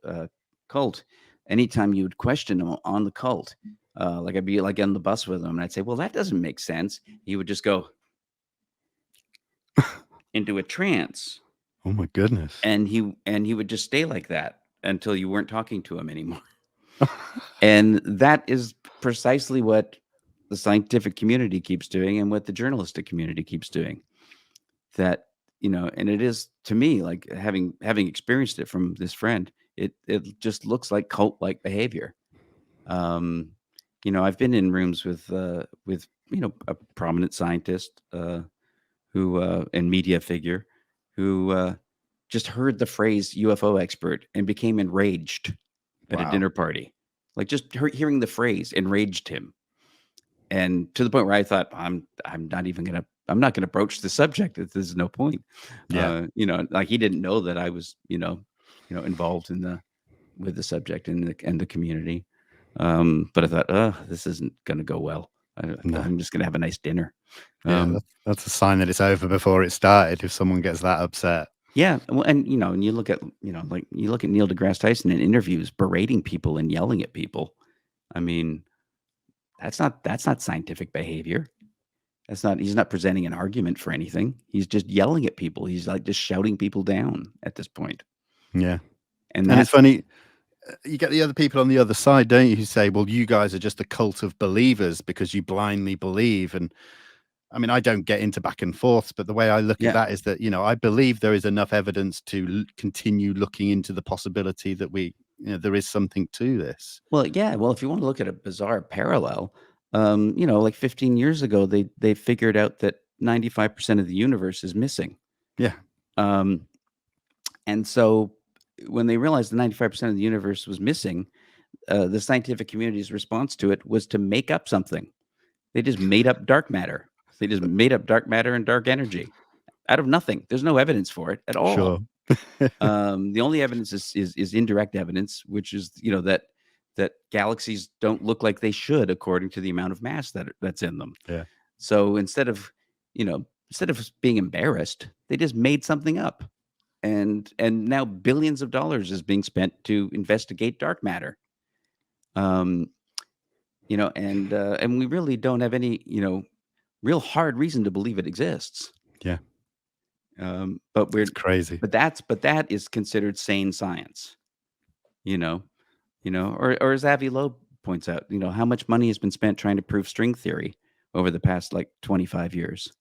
[SPEAKER 9] cult, anytime you would question him on the cult, like I'd be like on the bus with him, and I'd say, "Well, that doesn't make sense." He would just go into a trance.
[SPEAKER 8] Oh my goodness.
[SPEAKER 9] And he would just stay like that until you weren't talking to him anymore. And that is precisely what the scientific community keeps doing and what the journalistic community keeps doing. That, and it is, to me, like having experienced it from this friend, it just looks like cult-like behavior. I've been in rooms with a prominent scientist who and media figure who just heard the phrase UFO expert and became enraged at a
[SPEAKER 8] Wow.
[SPEAKER 9] dinner party. Like just hearing the phrase enraged him. And to the point where I thought, I'm not gonna broach the subject. There's no point.
[SPEAKER 8] Yeah.
[SPEAKER 9] Like he didn't know that I was, involved with the subject and the community. But I thought, this isn't gonna go well.
[SPEAKER 8] No.
[SPEAKER 9] I'm just gonna have a nice dinner.
[SPEAKER 8] Yeah, that's a sign that it's over before it started if someone gets that upset.
[SPEAKER 9] Yeah, well, and and you look at Neil deGrasse Tyson in interviews berating people and yelling at people. I mean, that's not scientific behavior. He's not presenting an argument for anything. He's just yelling at people. He's like just shouting people down at this point.
[SPEAKER 8] Yeah.
[SPEAKER 9] And
[SPEAKER 8] it's funny, you get the other people on the other side, don't you, who say, well, you guys are just a cult of believers because you blindly believe. And I mean, I don't get into back and forths, but the way I look at that is that, I believe there is enough evidence to continue looking into the possibility that there is something to this.
[SPEAKER 9] Well, yeah. Well, if you want to look at a bizarre parallel, like 15 years ago, they figured out that 95% of the universe is missing.
[SPEAKER 8] Yeah.
[SPEAKER 9] And so when they realized the 95% of the universe was missing, the scientific community's response to it was to make up something. They just made up dark matter. They just made up dark matter and dark energy out of nothing. There's no evidence for it at all.
[SPEAKER 8] Sure.
[SPEAKER 9] The only evidence is indirect evidence, which is that galaxies don't look like they should according to the amount of mass that's in them.
[SPEAKER 8] Yeah.
[SPEAKER 9] So instead of being embarrassed, they just made something up, and now billions of dollars is being spent to investigate dark matter. And we really don't have any real hard reason to believe it exists.
[SPEAKER 8] Yeah.
[SPEAKER 9] But
[SPEAKER 8] it's crazy.
[SPEAKER 9] But that is considered sane science. Or as Avi Loeb points out, how much money has been spent trying to prove string theory over the past 25 years.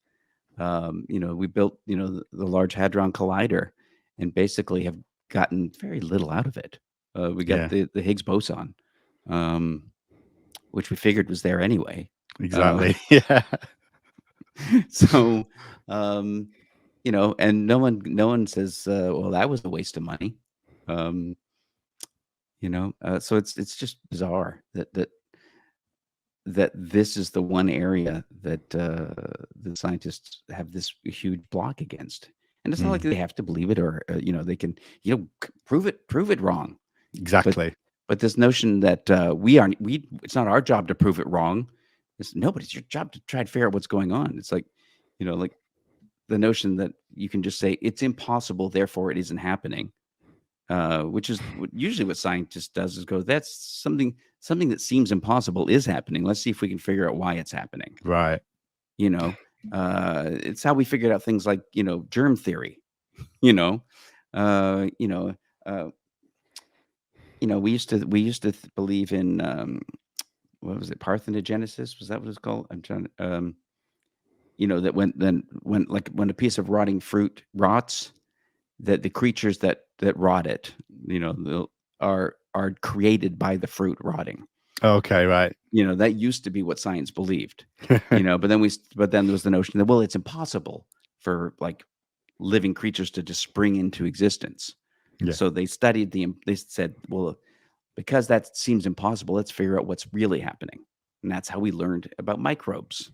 [SPEAKER 9] We built, the Large Hadron Collider, and basically have gotten very little out of it. We got the Higgs boson, which we figured was there anyway.
[SPEAKER 8] Exactly. Yeah.
[SPEAKER 9] So, and no one says, well, that was a waste of money. So it's just bizarre that this is the one area that the scientists have this huge block against. And it's not like they have to believe it, or they can prove it wrong.
[SPEAKER 8] Exactly.
[SPEAKER 9] But this notion that it's not our job to prove it wrong. It's nobody's your job to try to figure out what's going on. It's like, like the notion that you can just say it's impossible, therefore it isn't happening. Which is usually what scientists does, is go, that's something that seems impossible is happening. Let's see if we can figure out why it's happening.
[SPEAKER 8] Right.
[SPEAKER 9] It's how we figured out things like, germ theory, we used to believe in, what was it? Parthenogenesis? Was that what it's called? I'm trying to, that when a piece of rotting fruit rots, that the creatures that rot it, are created by the fruit rotting.
[SPEAKER 8] Okay, right.
[SPEAKER 9] That used to be what science believed. But then there was the notion that, well, it's impossible for like living creatures to just spring into existence.
[SPEAKER 8] Yeah.
[SPEAKER 9] So they studied they said, well, because that seems impossible, let's figure out what's really happening. And that's how we learned about microbes.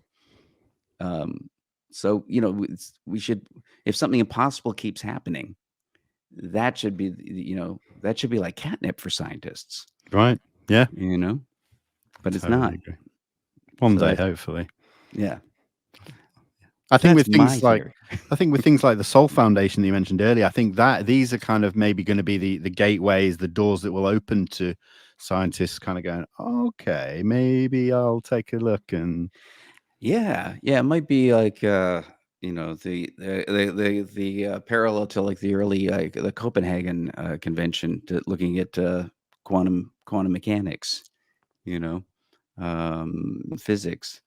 [SPEAKER 9] So, we should, if something impossible keeps happening, that should be, like catnip for scientists.
[SPEAKER 8] Right. Yeah.
[SPEAKER 9] But it's
[SPEAKER 8] Totally
[SPEAKER 9] not.
[SPEAKER 8] agree. One day, hopefully.
[SPEAKER 9] Yeah.
[SPEAKER 8] I think
[SPEAKER 9] That's
[SPEAKER 8] with things
[SPEAKER 9] my
[SPEAKER 8] like, with things like the Soul Foundation that you mentioned earlier, I think that these are kind of maybe going to be the gateways, the doors that will open to scientists kind of going, okay, maybe I'll take a look. And
[SPEAKER 9] yeah, it might be like the parallel to like the early the Copenhagen convention, to looking at quantum mechanics, physics.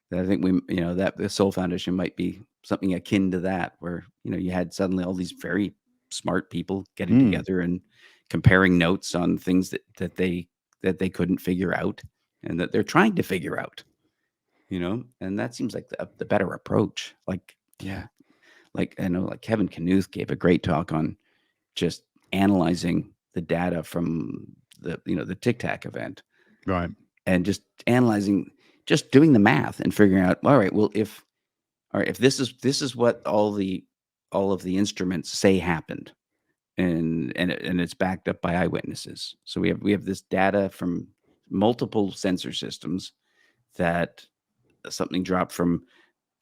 [SPEAKER 9] That I think that the Soul Foundation might be something akin to that, where you had suddenly all these very smart people getting together and comparing notes on things that they couldn't figure out, and that they're trying to figure out. And that seems like the better approach. Like, yeah, like I know, like Kevin Knuth gave a great talk on just analyzing the data from the Tic Tac event,
[SPEAKER 8] right,
[SPEAKER 9] and just analyzing, just doing the math and figuring out, all right, well, if this is what all of the instruments say happened, and it's backed up by eyewitnesses. So we have this data from multiple sensor systems that something dropped from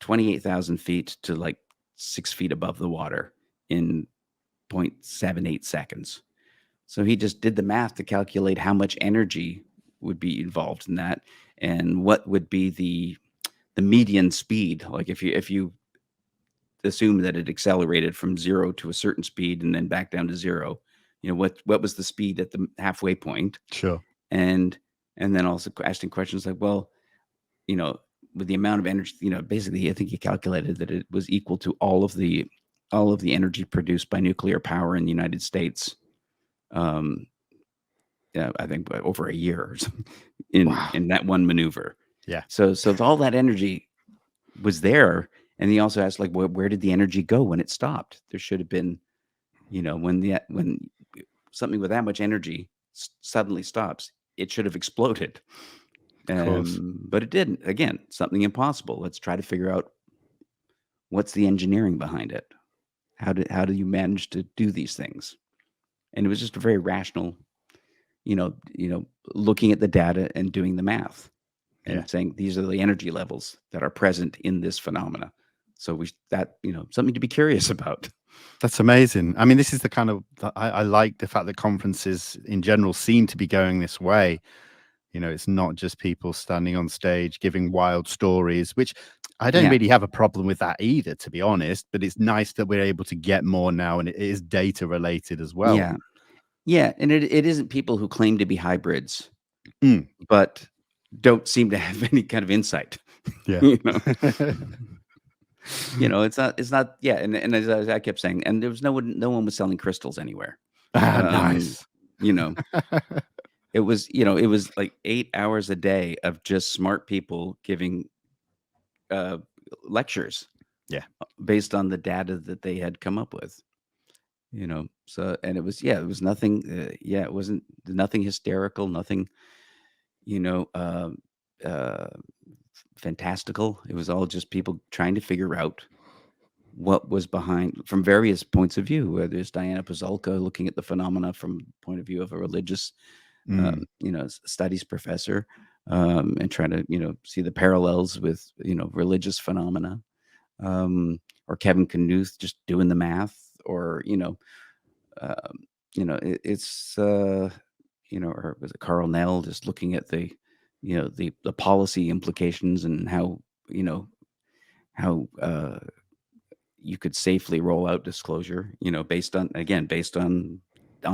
[SPEAKER 9] 28,000 feet to like 6 feet above the water in 0.78 seconds. So he just did the math to calculate how much energy would be involved in that, and what would be the median speed. Like if you assume that it accelerated from 0 to a certain speed and then back down to 0, what was the speed at the halfway point?
[SPEAKER 8] Sure.
[SPEAKER 9] And then also asking questions like, well, with the amount of energy, basically, I think he calculated that it was equal to all of the energy produced by nuclear power in the United States. I think over a year or something in that one maneuver.
[SPEAKER 8] Yeah.
[SPEAKER 9] So if all that energy was there, and he also asked, like, where did the energy go when it stopped? There should have been, when something with that much energy suddenly stops, it should have exploded. But it didn't. Again, something impossible. Let's try to figure out what's the engineering behind it. How do you manage to do these things? And it was just a very rational, looking at the data and doing the math, and saying these are the energy levels that are present in this phenomena. So something to be curious about.
[SPEAKER 8] That's amazing. I mean, this is the kind of, I like the fact that conferences in general seem to be going this way. It's not just people standing on stage giving wild stories, which I don't really have a problem with that either, to be honest. But it's nice that we're able to get more now, and it is data related as well.
[SPEAKER 9] Yeah. Yeah. And it isn't people who claim to be hybrids, but don't seem to have any kind of insight.
[SPEAKER 8] Yeah.
[SPEAKER 9] it's not, yeah. And as I kept saying, and there was no one was selling crystals anywhere.
[SPEAKER 8] Nice.
[SPEAKER 9] You know, it was like 8 hours a day of just smart people giving lectures
[SPEAKER 8] Yeah.
[SPEAKER 9] based on the data that they had come up with. So, and it was nothing. It wasn't nothing hysterical, nothing, you know, uh, uh, fantastical. It was all just people trying to figure out what was behind from various points of view. Whether it's Diana Pazolka looking at the phenomena from the point of view of a religious, studies professor, and trying to see the parallels with religious phenomena, or Kevin Knuth just doing the math, or it's or was it Carl Nell just looking at the the policy implications and how how you could safely roll out disclosure, based on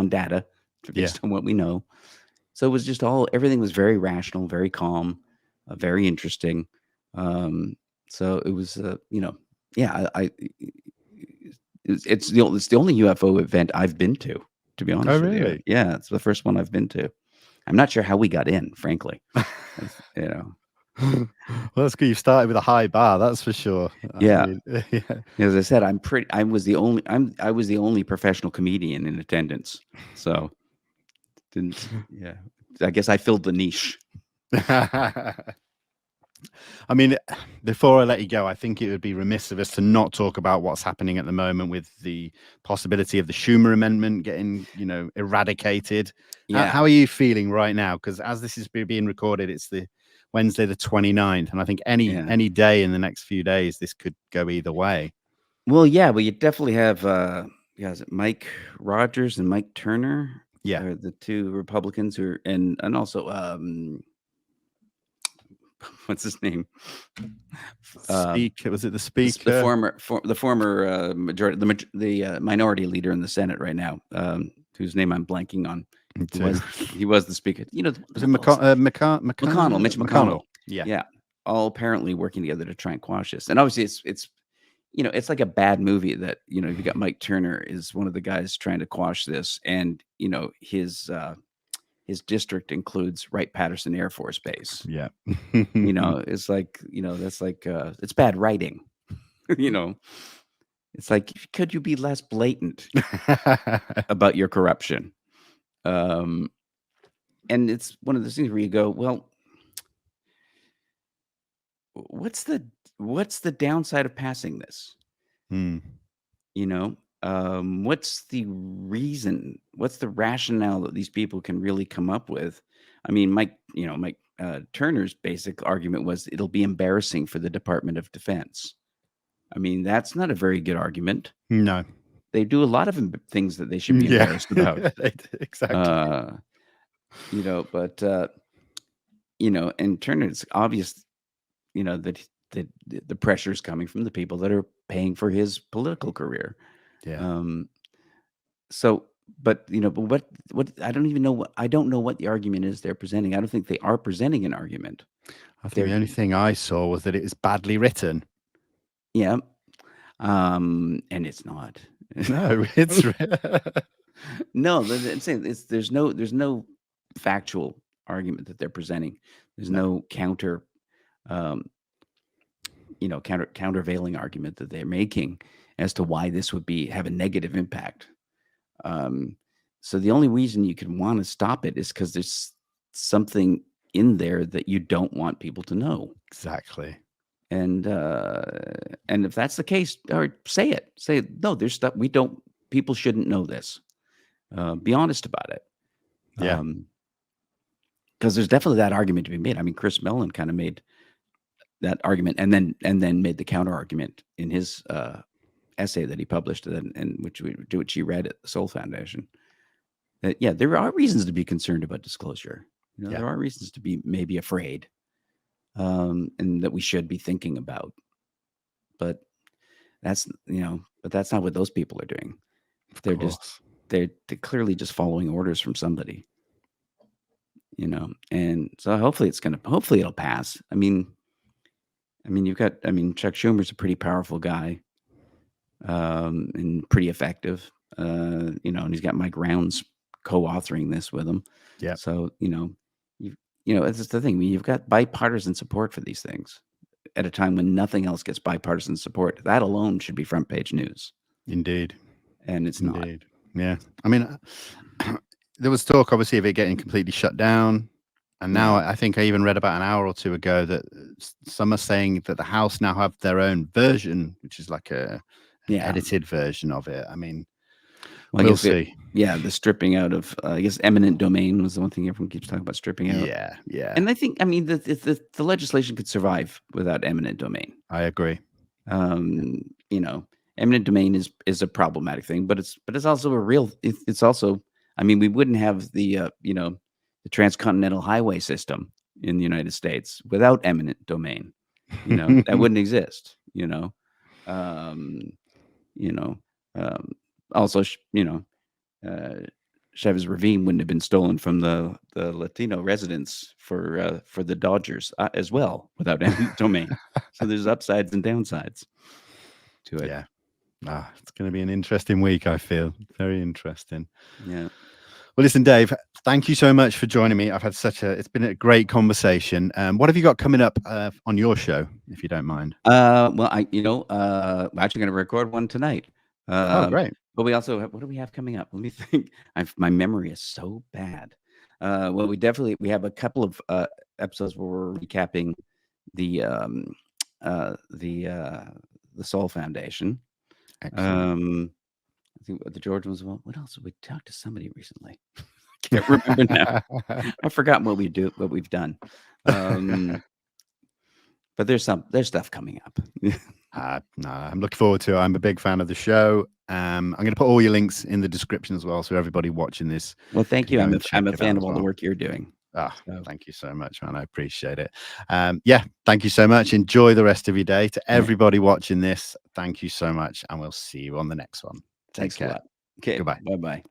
[SPEAKER 9] data, based on what we know. So it was just everything was very rational, very calm, very interesting. So it was, yeah, it's the only UFO event I've been to be honest with you.
[SPEAKER 8] Really?
[SPEAKER 9] Yeah, it's the first one I've been to. I'm not sure how we got in, frankly. you
[SPEAKER 8] Well, that's good. You started with a high bar, that's for sure.
[SPEAKER 9] Yeah.
[SPEAKER 8] Yeah.
[SPEAKER 9] As I said, I was the only professional comedian in attendance. So yeah. I guess I filled the niche.
[SPEAKER 8] I mean, before I let you go, I think it would be remiss of us to not talk about what's happening at the moment with the possibility of the Schumer Amendment getting, eradicated.
[SPEAKER 9] Yeah.
[SPEAKER 8] How are you feeling right now? Because as this is being recorded, it's the Wednesday, the 29th. And I think any day in the next few days, this could go either way.
[SPEAKER 9] Well, yeah, but you definitely have, is it Mike Rogers and Mike Turner?
[SPEAKER 8] Yeah.
[SPEAKER 9] Are the two Republicans who are, and also, what's his name?
[SPEAKER 8] Was it the speaker?
[SPEAKER 9] The former majority, the minority leader in the Senate right now, whose name I'm blanking on. He was the speaker.
[SPEAKER 8] Was it McConnell?
[SPEAKER 9] Mitch McConnell.
[SPEAKER 8] Yeah.
[SPEAKER 9] All apparently working together to try and quash this. And obviously, it's it's like a bad movie that you got Mike Turner is one of the guys trying to quash this, and his district includes Wright-Patterson Air Force Base.
[SPEAKER 8] Yeah.
[SPEAKER 9] It's like, that's like, it's bad writing. It's like, could you be less blatant about your corruption? And it's one of those things where you go, well, what's the downside of passing this? What's the reason? What's the rationale that these people can really come up with? I mean, Mike Turner's basic argument was it'll be embarrassing for the Department of Defense. I mean, that's not a very good argument.
[SPEAKER 8] No.
[SPEAKER 9] They do a lot of things that they should be embarrassed about.
[SPEAKER 8] Exactly.
[SPEAKER 9] And Turner, it's obvious, that the pressure is coming from the people that are paying for his political career.
[SPEAKER 8] Yeah.
[SPEAKER 9] But what I don't even know I don't know what the argument is they're presenting. I don't think they are presenting an argument.
[SPEAKER 8] I think the only thing I saw was that it is badly written.
[SPEAKER 9] Yeah. And it's not.
[SPEAKER 8] No, it's
[SPEAKER 9] no. I'm saying there's no factual argument that they're presenting. There's no countervailing argument that they're making as to why this would have a negative impact. So the only reason you can want to stop it is because there's something in there that you don't want people to know.
[SPEAKER 8] Exactly.
[SPEAKER 9] And if that's the case, or say it. Say, no, there's stuff people shouldn't know this. Be honest about it.
[SPEAKER 8] Yeah.
[SPEAKER 9] Because there's definitely that argument to be made. I mean, Chris Mellon kind of made that argument and then made the counter argument in his essay that he published and which he read at the Soul Foundation. That, there are reasons to be concerned about disclosure. There are reasons to be maybe afraid, and that we should be thinking about. But that's not what those people are doing. They're clearly just following orders from somebody. And so hopefully it'll pass. I mean, I mean, Chuck Schumer's a pretty powerful guy, and pretty effective. And he's got Mike Rounds co-authoring this with him.
[SPEAKER 8] Yeah.
[SPEAKER 9] So, it's just the thing. I mean, you've got bipartisan support for these things at a time when nothing else gets bipartisan support. That alone should be front page news.
[SPEAKER 8] Indeed.
[SPEAKER 9] And it's not.
[SPEAKER 8] Yeah. I mean, there was talk, obviously, of it getting completely shut down. And now I think I even read about an hour or two ago that some are saying that the House now have their own version, which is like an edited version of it. I mean, we'll see.
[SPEAKER 9] The stripping out of, I guess, eminent domain was the one thing everyone keeps talking about, stripping out.
[SPEAKER 8] Yeah.
[SPEAKER 9] And I think, the legislation could survive without eminent domain.
[SPEAKER 8] I agree.
[SPEAKER 9] Eminent domain is a problematic thing, but it's also a real. It's also, we wouldn't have the the transcontinental highway system in the United States without eminent domain. That wouldn't exist. Also, Chavez Ravine wouldn't have been stolen from the Latino residents for the Dodgers as well without eminent domain. So there's upsides and downsides to it.
[SPEAKER 8] Yeah. It's going to be an interesting week, I feel. Very interesting.
[SPEAKER 9] Yeah.
[SPEAKER 8] Well, listen, Dave, thank you so much for joining me. I've had it's been a great conversation. What have you got coming up on your show, if you don't mind?
[SPEAKER 9] Well, I'm actually going to record one tonight.
[SPEAKER 8] Great.
[SPEAKER 9] But we also what do we have coming up? Let me think. My memory is so bad. Well, we have a couple of episodes where we're recapping the Soul Foundation.
[SPEAKER 8] Excellent.
[SPEAKER 9] I think the George ones. What else? We talked to somebody recently. I can't remember now. I forgot what we've done. But there's stuff coming up.
[SPEAKER 8] No, I'm looking forward to it. I'm a big fan of the show. I'm going to put all your links in the description as well, so everybody watching this.
[SPEAKER 9] Well, thank you. I'm a fan of all the work you're doing.
[SPEAKER 8] Thank you so much, man. I appreciate it. Thank you so much. Enjoy the rest of your day. To everybody watching this, thank you so much, and we'll see you on the next one.
[SPEAKER 9] Thanks a lot. Okay.
[SPEAKER 8] Goodbye.
[SPEAKER 9] Bye-bye.